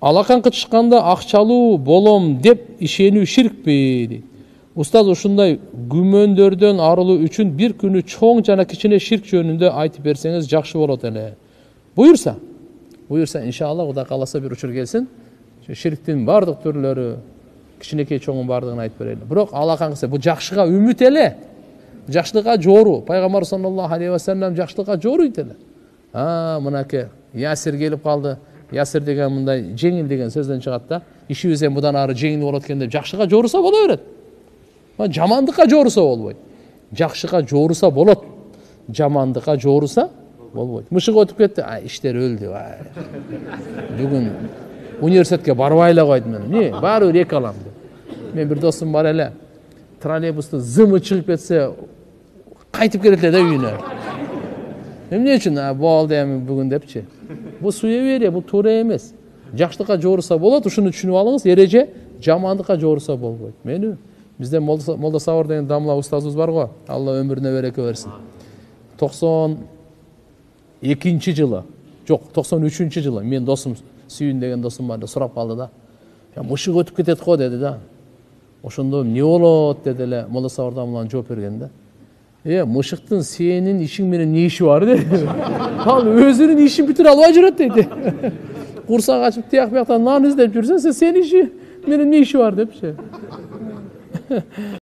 Алаканкы чыкканда акчалуу болом деп ишенүү ширкпи дейт. Устаз ушундай күмөндөрдөн арылуу үчүн бир күнү чоң жана кичине ширк жөнүндө айтып берсеңиз жакшы болот эле. Буюрса иншалла Кудай кааласа бир учур келсин. Ширктин бардык түрлөрү, кичинекей чоңун бардыгын айтып берели. Бирок алаканкы бул жакшыга үмүт эле. Жакшылыкка жоору. Пайгамбар саллаллаху алейхи ва саллям жакшылыкка жооруйт эле. Мынакей Ясир келип калды. Ясир деген мындай жеңил деген сөздөн чыгат да. Ишибиз эми мындан ары жеңил болот экен деп жакшыга жооруса боло берет. Жамандыкка жооруса болбойт. Жакшыга жооруса болот. Жамандыкка жооруса болбойт. Мышык өтүп кетти. Иштер өлдү. Бүгүн университетке барбай эле койдум мен. Не, баары бир эки алам деп. Мен бир досум бар эле. Троллейбустун зымы чыгып кетсе, кайтып келет эле үйүнө. Эмне үчүн? Болду эми бүгүн депчи. Бул суеверие, бул туура эмес. Жакшылыкка жооруса болот, ушуну түшүнүп алыңыз. Эреже жамандыкка жооруса болбойт. Мени бизде Молда Сабыр деген дамла устазыбыз бар го. Алла өмүрүнө береке берсин. 92 жылы, жок, 93 жылы мен досум Сүйүн деген досум бар да, сурап калды да. Мышык өтүп кетет го деди да. Ошондо эмне болот деди эле Молда Сабыр дамланын жооп берген да. Мышыктын сенин ишиң менен не иши бар деди. Ал өзүнүн ишин бүтүрө албай жүрөт дейт. Курсак ачып тияк бияктан нан издеп жүрсөң, сен иши менен не иши бар депчи.